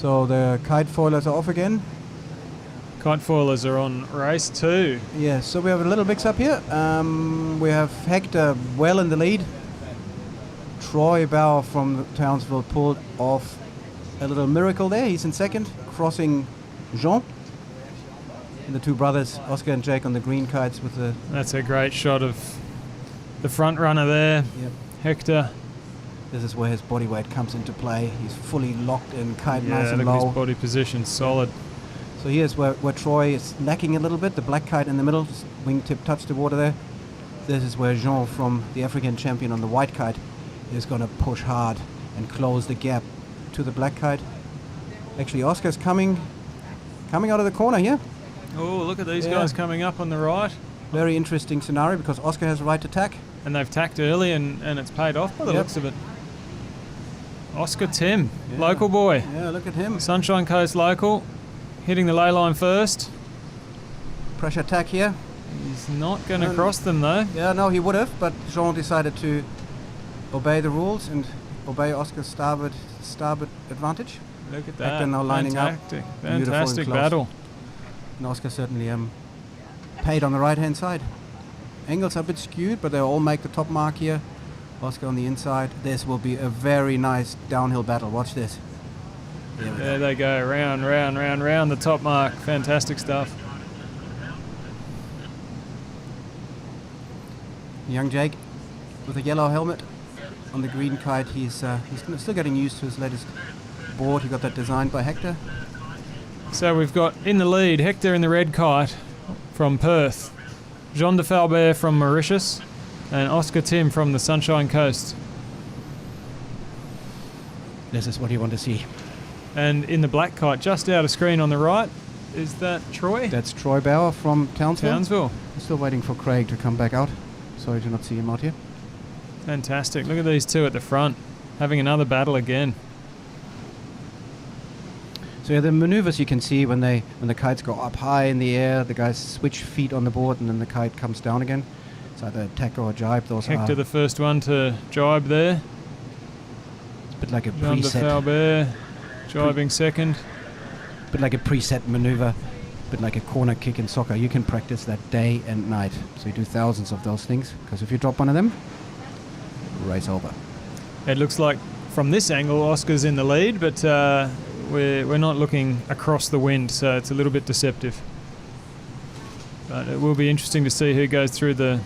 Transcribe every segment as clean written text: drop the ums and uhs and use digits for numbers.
So the kite foilers are off again. Kite foilers are on race 2. Yeah, so we have a little mix up here. We have Hector well in the lead. Troy Bauer from Townsville pulled off a little miracle there. He's in second, crossing Jean. And the two brothers, Oscar and Jake, on the green kites with the... That's a great shot of the front runner there, Yep. Hector. This is where his body weight comes into play. He's fully locked in, kite nice and look low. at his body position, solid. So here's where Troy is lacking a little bit. The black kite in the middle, just wingtip touched the water there. This is where Jean, from the African champion on the white kite, is going to push hard and close the gap to the black kite. Actually, Oscar's coming out of the corner here. Oh, look at these guys coming up on the right. Very interesting scenario because Oscar has a right to tack. And they've tacked early and it's paid off by the looks of it. Oscar Tim, local boy. Yeah, look at him. Sunshine Coast local, hitting the ley line first. Pressure tack here. He's not going to cross them though. Yeah, no, he would have, but Jean decided to obey the rules and obey Oscar's starboard advantage. Look at that. Hector now lining up. Fantastic battle. And Oscar certainly paid on the right-hand side. Angles are a bit skewed, but they'll all make the top mark here. Oscar on the inside. This will be a very nice downhill battle. Watch this. There they go, round, the top mark. Fantastic stuff. Young Jake with a yellow helmet on the green kite. He's still getting used to his latest board. He got that designed by Hector. So we've got in the lead Hector in the red kite from Perth, Jean de Falbert from Mauritius, and Oscar Tim from the Sunshine Coast. This is what you want to see. And in the black kite, just out of screen on the right, is that Troy? That's Troy Bauer from Townsville. I'm still waiting for Craig to come back out. Sorry to not see him out here. Fantastic. Look at these two at the front, having another battle again. So yeah, the maneuvers you can see when the kites go up high in the air, the guys switch feet on the board and then the kite comes down again. It's either a tack or a jibe. Those Hector the first one to jibe there. It's a bit like a Jean de Falbert jibing second. A bit like a preset maneuver, a bit like a corner kick in soccer. You can practice that day and night. So you do thousands of those things, because if you drop one of them, race over. It looks like from this angle Oscar's in the lead, but we're not looking across the wind, so it's a little bit deceptive. But it will be interesting to see who goes through the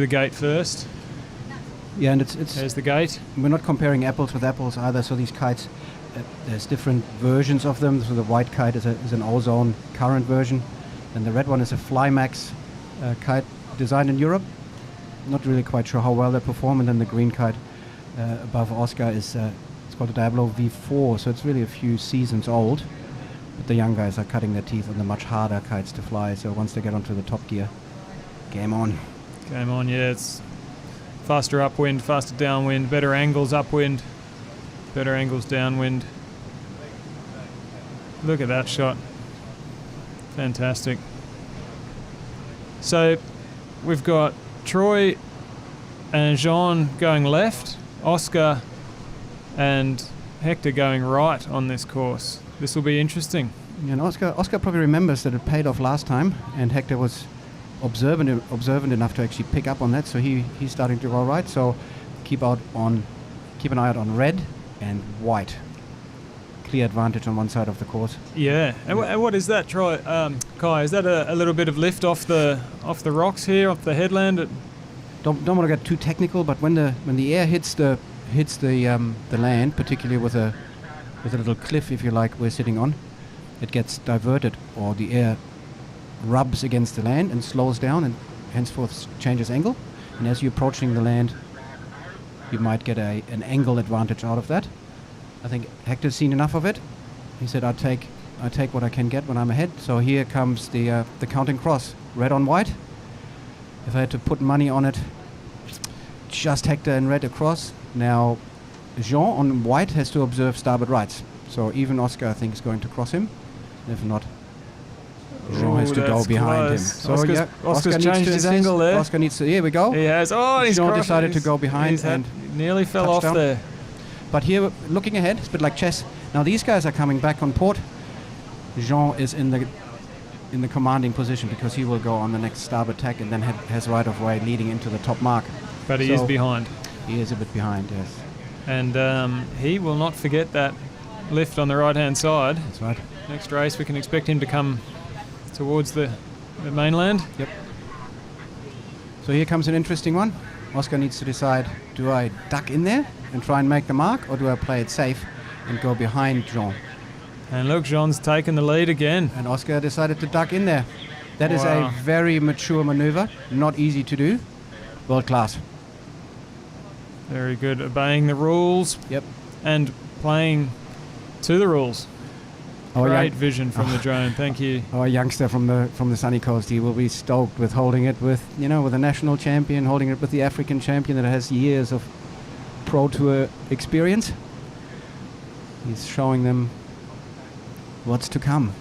gate first. Yeah, and there's the gate. We're not comparing apples with apples either. So these kites, there's different versions of them. So the white kite is an ozone current version, and the red one is a Flymax kite designed in Europe. Not really quite sure how well they perform. And then the green kite above Oscar is it's called a Diablo V4, so it's really a few seasons old. But the young guys are cutting their teeth on the much harder kites to fly. So once they get onto the top gear, game on. Game on, yeah. It's faster upwind, faster downwind, better angles upwind, better angles downwind. Look at that shot. Fantastic. So we've got Troy and Jean going left, Oscar and Hector going right on this course. This will be interesting. Yeah, and Oscar probably remembers that it paid off last time, and Hector was observant enough to actually pick up on that, so he's starting to go right. So keep an eye out on red and white. Clear advantage on one side of the course. Yeah. And what is that, Troy? Kai, is that a little bit of lift off the rocks here, off the headland? Don't want to get too technical, but when the air hits the land, particularly with a little cliff, if you like, we're sitting on, it gets diverted, or the air rubs against the land and slows down and henceforth changes angle. And as you're approaching the land, you might get an angle advantage out of that. I think Hector's seen enough of it. He said, I take what I can get when I'm ahead. So here comes the counting cross, red on white. If I had to put money on it, just Hector in red across. Now Jean on white has to observe starboard rights. So even Oscar, I think, is going to cross him. If not, Jean has to go behind him. So Oscar's changed his angle there. Oscar needs to. Here we go. He has. Oh, he's Jean decided to go behind and nearly fell off down. there. But here, looking ahead, it's a bit like chess. Now these guys are coming back on port. Jean is in the commanding position because he will go on the next starboard tack and then has right of way leading into the top mark. But he is behind. He is a bit behind, yes. And he will not forget that lift on the right-hand side. That's right. Next race, we can expect him to come towards the mainland. Yep. So here comes an interesting one. Oscar needs to decide, do I duck in there and try and make the mark, or do I play it safe and go behind Jean? And look, Jean's taken the lead again. And Oscar decided to duck in there. That is Wow. a very mature maneuver, not easy to do. World class. Very good, obeying the rules. Yep. And playing to the rules. Our Great young- vision from the drone. Thank you. Our youngster from the sunny coast, he will be stoked with holding it with a national champion, holding it with the African champion that has years of Pro Tour experience. He's showing them what's to come.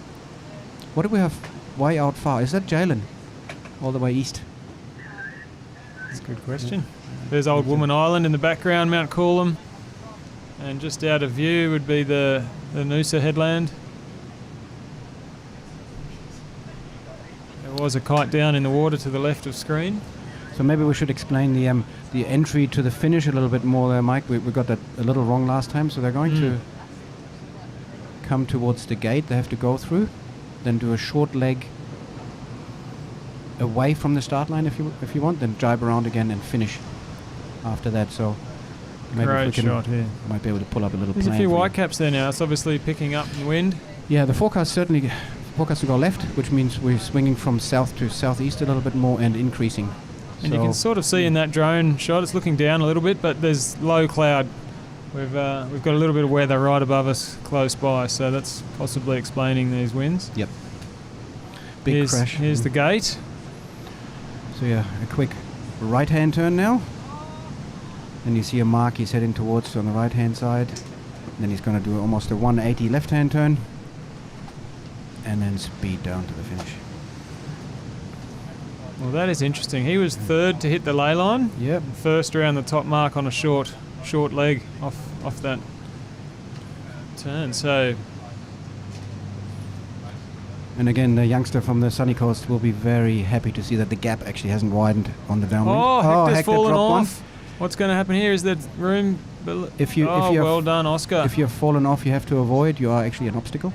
What do we have way out far? Is that Jalen? All the way east? That's a good question. There's Old Woman Island in the background, Mount Coolum. And just out of view would be the Noosa headland. There was a kite down in the water to the left of screen. So maybe we should explain the entry to the finish a little bit more there, Mike. We got that a little wrong last time. So they're going to come towards the gate they have to go through, then do a short leg away from the start line if you want, then jibe around again and finish after that. So maybe Great if we shot here. might be able to pull up a little There's a plane few for you. white caps there now. It's obviously picking up in wind. Yeah, the forecast certainly forecast to go left, which means we're swinging from south to southeast a little bit more and increasing. And you can sort of see in that drone shot, it's looking down a little bit, but there's low cloud. We've got a little bit of weather right above us close by, so that's possibly explaining these winds. Yep. Big crash. Here's the gate. So yeah, a quick right-hand turn now. And you see a mark he's heading towards on the right-hand side. Then he's going to do almost a 180 left-hand turn. And then speed down to the finish. Well, that is interesting. He was third to hit the ley line. Yep. First around the top mark on a short leg off that turn. So, And again, the youngster from the sunny coast will be very happy to see that the gap actually hasn't widened on the downwind. Hector's Hector fallen dropped one. off. What's going to happen here? Is there room? If you well done, Oscar. If you've fallen off, you have to avoid. You are actually an obstacle.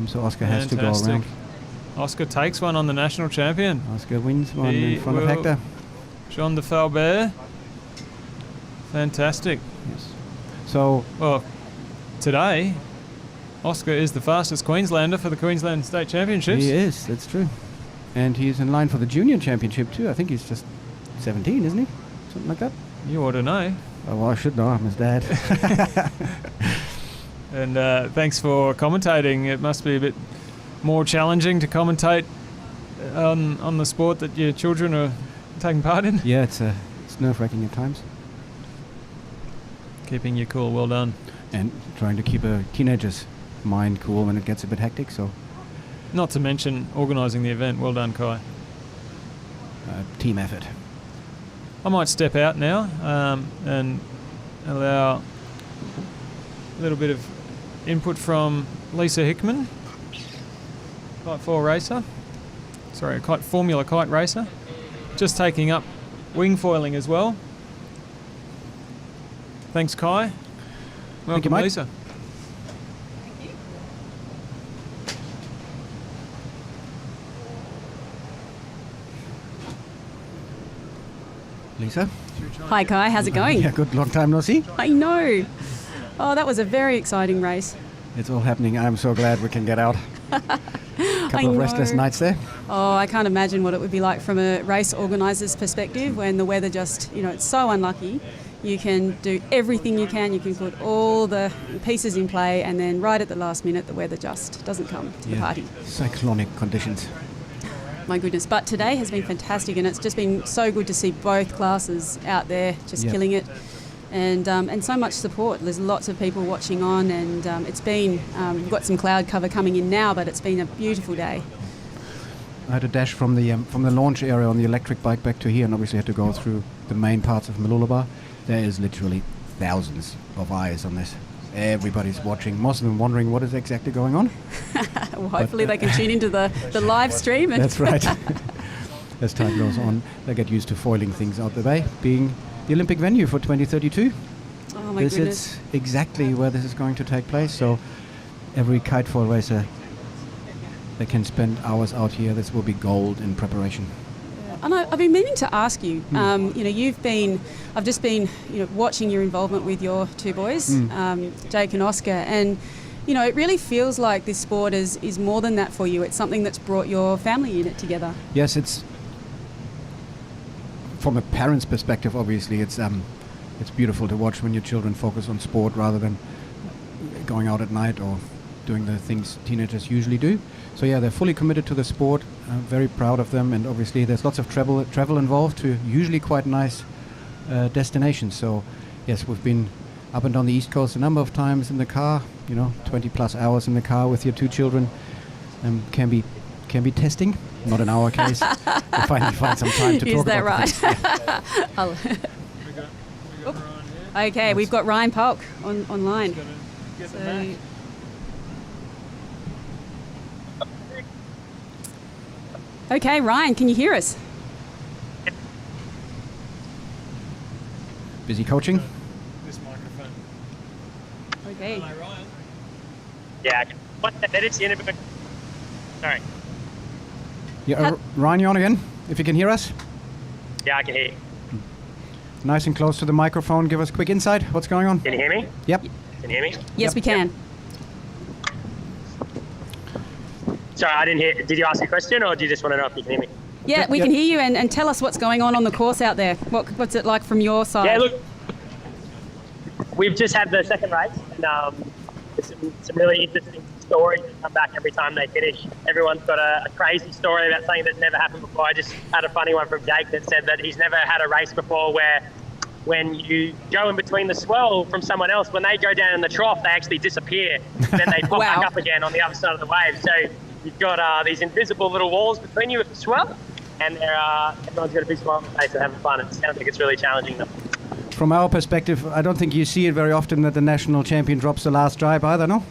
So Oscar has to go around. Oscar takes one on the national champion. Oscar wins one He in front of will- Hector. Jean de Falbert. Fantastic. Yes. So Well, today, Oscar is the fastest Queenslander for the Queensland State Championships. he is. That's true. And he's in line for the junior championship too. I think he's just 17, isn't he? Something like that. You ought to know. Oh, well, I should know. I'm his dad. And thanks for commentating. It must be a bit more challenging to commentate on the sport that your children are taking part in. Yeah, it's nerve-wracking at times. Keeping you cool. Well done. And trying to keep a teenager's mind cool when it gets a bit hectic. So Not to mention organising the event. Well done, Kai. team effort. I might step out now and allow a little bit of input from Lisa Hickman, Kite Foil Racer. Sorry, Formula Kite Racer. Just taking up wing foiling as well. Thanks, Kai. Thank you, Welcome, Mike. Lisa. Lisa? Hi Kai, how's it going? Yeah, good. Long time no see. I know. Oh, that was a very exciting race. It's all happening. I'm so glad we can get out. Couple of restless know. nights there. Oh, I can't imagine what it would be like from a race organiser's perspective when the weather just, it's so unlucky. You can do everything you can put all the pieces in play, and then right at the last minute the weather just doesn't come to the party. Cyclonic conditions. My goodness. But today has been fantastic, and it's just been so good to see both classes out there just killing it. And so much support. There's lots of people watching on, and it's been, we've got some cloud cover coming in now, but it's been a beautiful day. I had a dash from the launch area on the electric bike back to here, and obviously had to go through the main parts of Mooloolaba. There is literally thousands of eyes on this. Everybody's watching, most of them wondering what is exactly going on. Well, hopefully they can tune into the live stream. That's right. As time goes on, they get used to foiling things out the bay, being the Olympic venue for 2032. Oh my This goodness. is exactly where this is going to take place. So every kite foil racer, they can spend hours out here. This will be gold in preparation. And I've been meaning to ask you. I've just been, watching your involvement with your two boys, Jake and Oscar, and it really feels like this sport is more than that for you. It's something that's brought your family unit together. Yes, it's from a parent's perspective. Obviously, it's beautiful to watch when your children focus on sport rather than going out at night or doing the things teenagers usually do. So yeah, they're fully committed to the sport. I'm very proud of them, and obviously there's lots of travel involved to usually quite nice destinations. So yes, we've been up and down the East Coast a number of times in the car. 20 plus hours in the car with your two children. Can be testing. Not in our case. We finally find some time to talk about Is that right? Okay, we've got Ryan Polk online. So, okay, Ryan, can you hear us? Busy coaching. This microphone. Okay. Hello, Ryan. Yeah, that is the end of it. Sorry. Yeah, Ryan, you on again? If you can hear us. Yeah, I can hear you. Nice and close to the microphone. Give us a quick insight. What's going on? Can you hear me? Yep. Can you hear me? Yes, we can. Sorry, I didn't hear. Did you ask a question, or do you just want to know if you can hear me? Yeah, we Yep. can hear you, and tell us what's going on the course out there. What's it like from your side? Yeah, look, we've just had the second race, and there's some really interesting stories that come back every time they finish. Everyone's got a crazy story about something that's never happened before. I just had a funny one from Jake that said that he's never had a race before where when you go in between the swell from someone else, when they go down in the trough, they actually disappear. Then they pop back Wow. up again on the other side of the wave. So you've got these invisible little walls between you with the swell, and everyone's got a big smile on their face and having fun. It sounds like it's really challenging them. From our perspective, I don't think you see it very often that the national champion drops the last stripe either, no?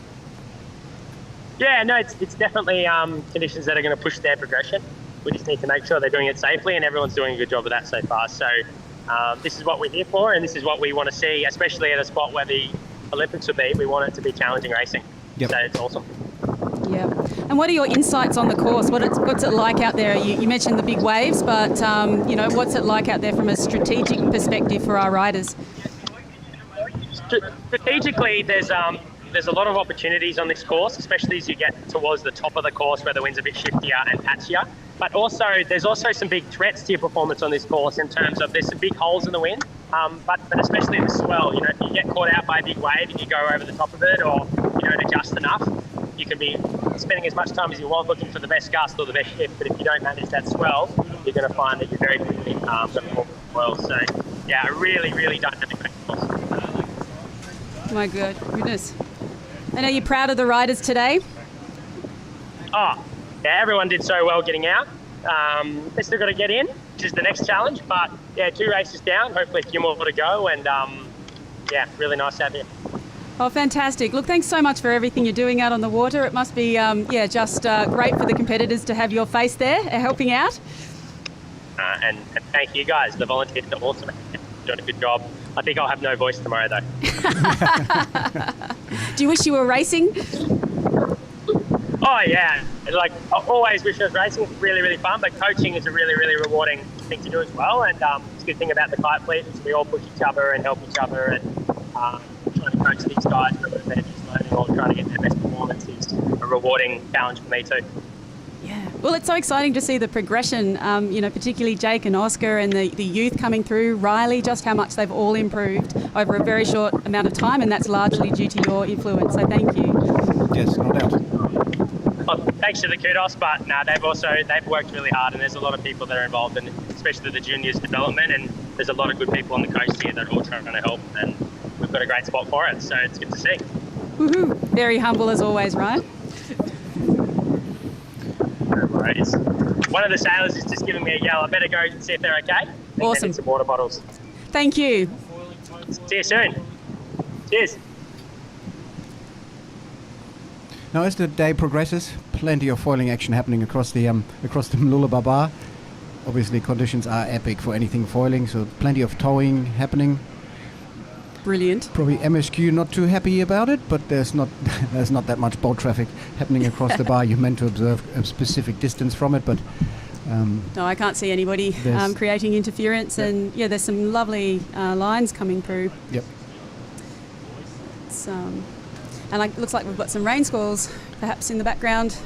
Yeah, no, it's definitely conditions that are going to push their progression. We just need to make sure they're doing it safely, and everyone's doing a good job of that so far. So this is what we're here for, and this is what we want to see, especially at a spot where the Olympics would be. We want it to be challenging racing. Yep. So it's awesome. Yeah. And what are your insights on the course? What's it like out there? You mentioned the big waves, but what's it like out there from a strategic perspective for our riders? Strategically, there's a lot of opportunities on this course, especially as you get towards the top of the course where the wind's a bit shiftier and patchier. But also, there's also some big threats to your performance on this course in terms of there's some big holes in the wind, but especially in the swell. If you get caught out by a big wave and you go over the top of it, or you don't adjust enough, you can be spending as much time as you want looking for the best gust or the best shift. But if you don't manage that swell, you're going to find that you're very quickly going to fall as well. So, yeah, a really, really dynamic course. My goodness. And are you proud of the riders today? Oh, yeah, everyone did so well getting out. They still got to get in, which is the next challenge. But, yeah, 2 races down, hopefully a few more to go. And, yeah, really nice out here. Oh, fantastic. Look, thanks so much for everything you're doing out on the water. It must be, just great for the competitors to have your face there helping out. And thank you guys. The volunteers are awesome. Doing a good job. I think I'll have no voice tomorrow, though. Do you wish you were racing? Oh, yeah. Like, I always wish I was racing. It's really, really fun. But coaching is a really, really rewarding thing to do as well. And it's a good thing about the kite fleet is we all push each other and help each other. And trying to coach these guys, whether they're just learning or trying to get their best performance, is a rewarding challenge for me too. Yeah. Well, it's so exciting to see the progression, particularly Jake and Oscar and the youth coming through, Riley, just how much they've all improved over a very short amount of time, and that's largely due to your influence. So thank you. Yes, no doubt. Well, thanks for the kudos, but no, they've worked really hard, and there's a lot of people that are involved in, especially the juniors development, and there's a lot of good people on the coast here that are all trying to help, and we've got a great spot for it, so it's good to see. Woohoo! Very humble as always, right? No worries. One of the sailors is just giving me a yell. I better go and see if they're okay. Awesome. And some water bottles. Thank you. See you soon. Cheers. Now, as the day progresses, plenty of foiling action happening across the Mooloolaba Bar. Obviously, conditions are epic for anything foiling, so plenty of towing happening. Brilliant. Probably MSQ not too happy about it, but there's not that much boat traffic happening across the bar. You're meant to observe a specific distance from it, but no, I can't see anybody creating interference, and there's some lovely lines coming through. Yep. And it looks like we've got some rain squalls perhaps in the background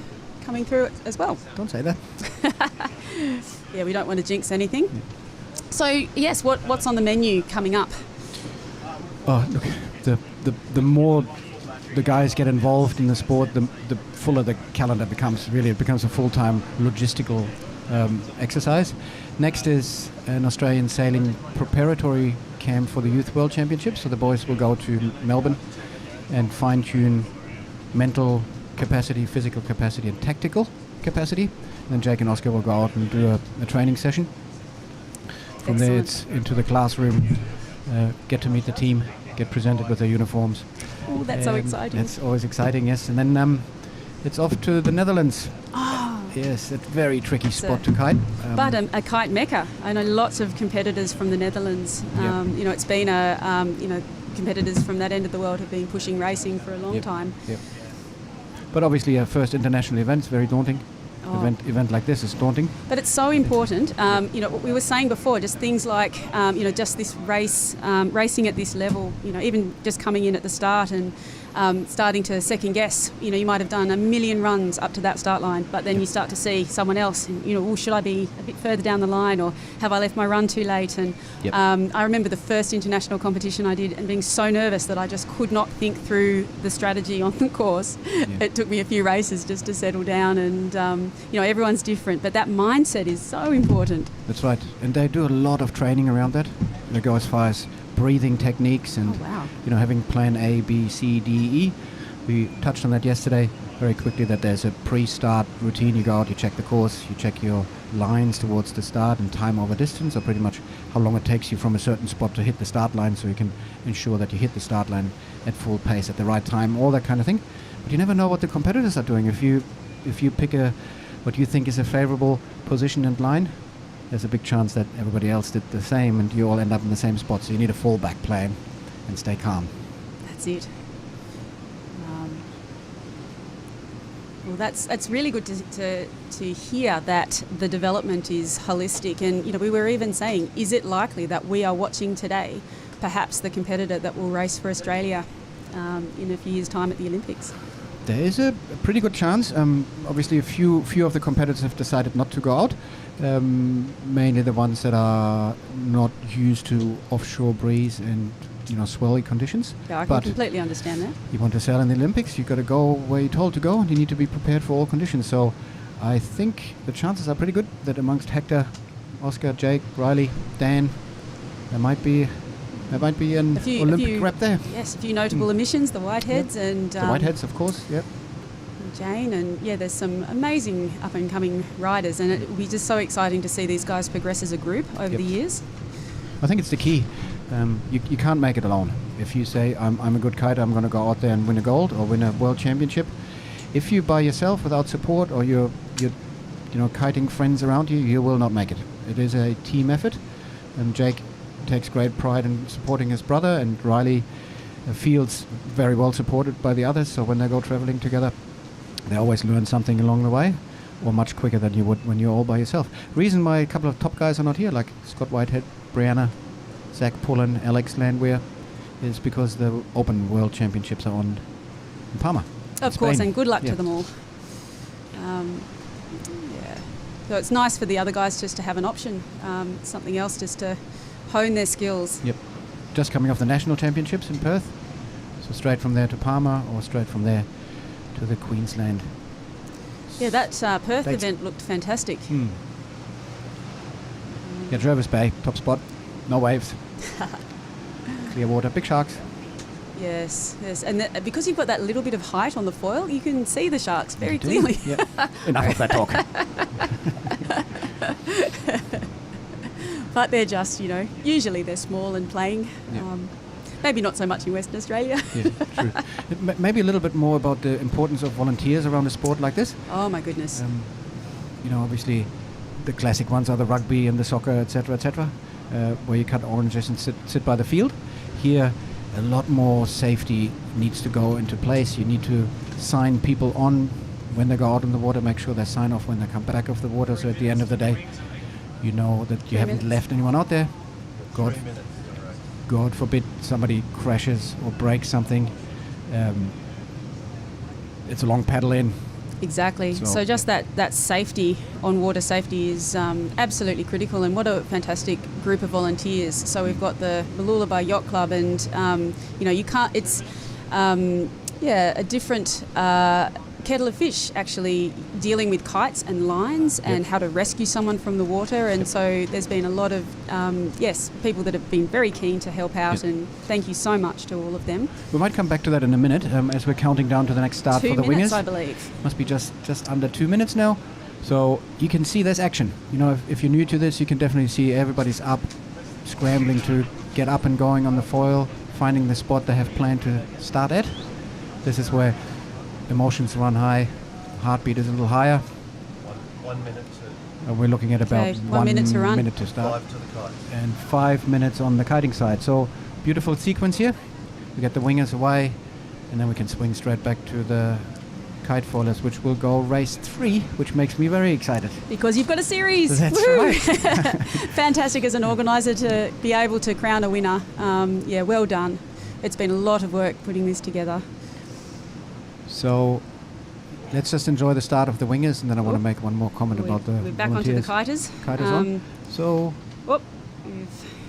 coming through it as well. Don't say that. Yeah, we don't want to jinx anything. Yeah. So, yes, what's on the menu coming up? Oh, look, the more the guys get involved in the sport, the fuller the calendar becomes. Really, it becomes a full-time logistical exercise. Next is an Australian sailing preparatory camp for the Youth World Championships. So the boys will go to Melbourne and fine-tune mental capacity, physical capacity, and tactical capacity. And then Jake and Oscar will go out and do a training session. From there, it's into the classroom, get to meet the team, get presented with their uniforms. Oh, that's so exciting. That's always exciting, yes. And then it's off to the Netherlands. Oh. Yes, it's a very tricky spot to kite. But a kite mecca. I know lots of competitors from the Netherlands. It's been competitors from that end of the world have been pushing racing for a long time. Yep. But obviously, a first international event is very daunting. Event like this is daunting. But it's so important. What we were saying before, just things like, just this racing at this level, even just coming in at the start and starting to second guess. You might have done a million runs up to that start line, but then you start to see someone else and, should I be a bit further down the line, or have I left my run too late? And I remember the first international competition I did and being so nervous that I just could not think through the strategy on the course. It took me a few races just to settle down, and everyone's different, but that mindset is so important. That's right, and they do a lot of training around that. They go as far as breathing techniques and having plan A, B, C, D, E. We touched on that yesterday very quickly, that there's a pre-start routine. You go out, you check the course, you check your lines towards the start and time over distance, or pretty much how long it takes you from a certain spot to hit the start line, so you can ensure that you hit the start line at full pace at the right time, all that kind of thing. But you never know what the competitors are doing. If you pick what you think is a favorable position and line, there's a big chance that everybody else did the same, and you all end up in the same spot. So you need a fallback plan and stay calm. That's it. Well, that's really good to hear that the development is holistic. And we were even saying, is it likely that we are watching today perhaps the competitor that will race for Australia in a few years' time at the Olympics? There is a pretty good chance. Obviously, a few of the competitors have decided not to go out. Mainly the ones that are not used to offshore breeze and swelly conditions. Yeah, I can completely understand that. You want to sail in the Olympics, you've got to go where you're told to go, and you need to be prepared for all conditions. So I think the chances are pretty good that amongst Hector, Oscar, Jake, Riley, Dan, there might be an Olympic rep there. Yes, a few notable emissions, the Whiteheads and... the Whiteheads, of course, yep. Jane, and there's some amazing up-and-coming riders, and it will be just so exciting to see these guys progress as a group over the years. I think it's the key. You can't make it alone. If you say, I'm a good kiter, I'm going to go out there and win a gold or win a world championship. If you by yourself without support, or you're kiting friends around you, you will not make it. It is a team effort, and Jake takes great pride in supporting his brother, and Riley feels very well supported by the others, so when they go traveling together, they always learn something along the way, or much quicker than you would when you're all by yourself. Reason why a couple of top guys are not here, like Scott Whitehead, Brianna, Zach Pullen, Alex Landwehr, is because the Open World Championships are on in Palma. Of course, and good luck to them all. So it's nice for the other guys just to have an option, something else just to hone their skills. Yep. Just coming off the National Championships in Perth, so straight from there to Palma, or straight from there to the Queensland. Yeah, that Perth event looked fantastic. Yeah, Jervis Bay, top spot, no waves, clear water, big sharks. Yes, and because you've got that little bit of height on the foil, you can see the sharks very clearly. Yeah. Enough of that talk. But they're just, usually they're small and playing. Yeah. Maybe not so much in Western Australia. Yeah, true. Maybe a little bit more about the importance of volunteers around a sport like this. Oh my goodness. Obviously, the classic ones are the rugby and the soccer, etc., where you cut oranges and sit by the field. Here, a lot more safety needs to go into place. You need to sign people on when they go out in the water, make sure they sign off when they come back off the water, so at the end of the day, you know that you haven't left anyone out there. God forbid somebody crashes or breaks something. It's a long paddle in. Exactly. So just that safety, on-water safety is absolutely critical, and what a fantastic group of volunteers. So we've got the Mooloolaba Yacht Club, and you can't. It's a different kettle of fish, actually dealing with kites and lines and how to rescue someone from the water. And so there's been a lot of people that have been very keen to help out, and thank you so much to all of them. We might come back to that in a minute as we're counting down to the next start for the 2 minutes, wingers. I believe. Must be just under 2 minutes now. So you can see there's action. If you're new to this, you can definitely see everybody's up, scrambling to get up and going on the foil, finding the spot they have planned to start at. This is where emotions run high, heartbeat is a little higher. 1 minute to... We're looking at about 1 minute to run. 1 minute to start. 5 to the kite. And 5 minutes on the kiting side. So beautiful sequence here. We get the wingers away, and then we can swing straight back to the kite foilers, which will go race 3, which makes me very excited. Because you've got a series. That's Woo! right. Fantastic as an organiser to be able to crown a winner. Well done. It's been a lot of work putting this together. So let's just enjoy the start of the wingers, and then I want to make one more comment about the We're back onto the volunteers. kiters. Kiters on. So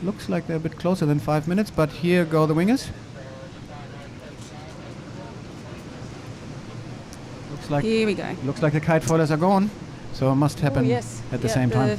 looks like they're a bit closer than 5 minutes, but here go the wingers. Here we go. Looks like the kite foilers are gone, so it must happen at the same time.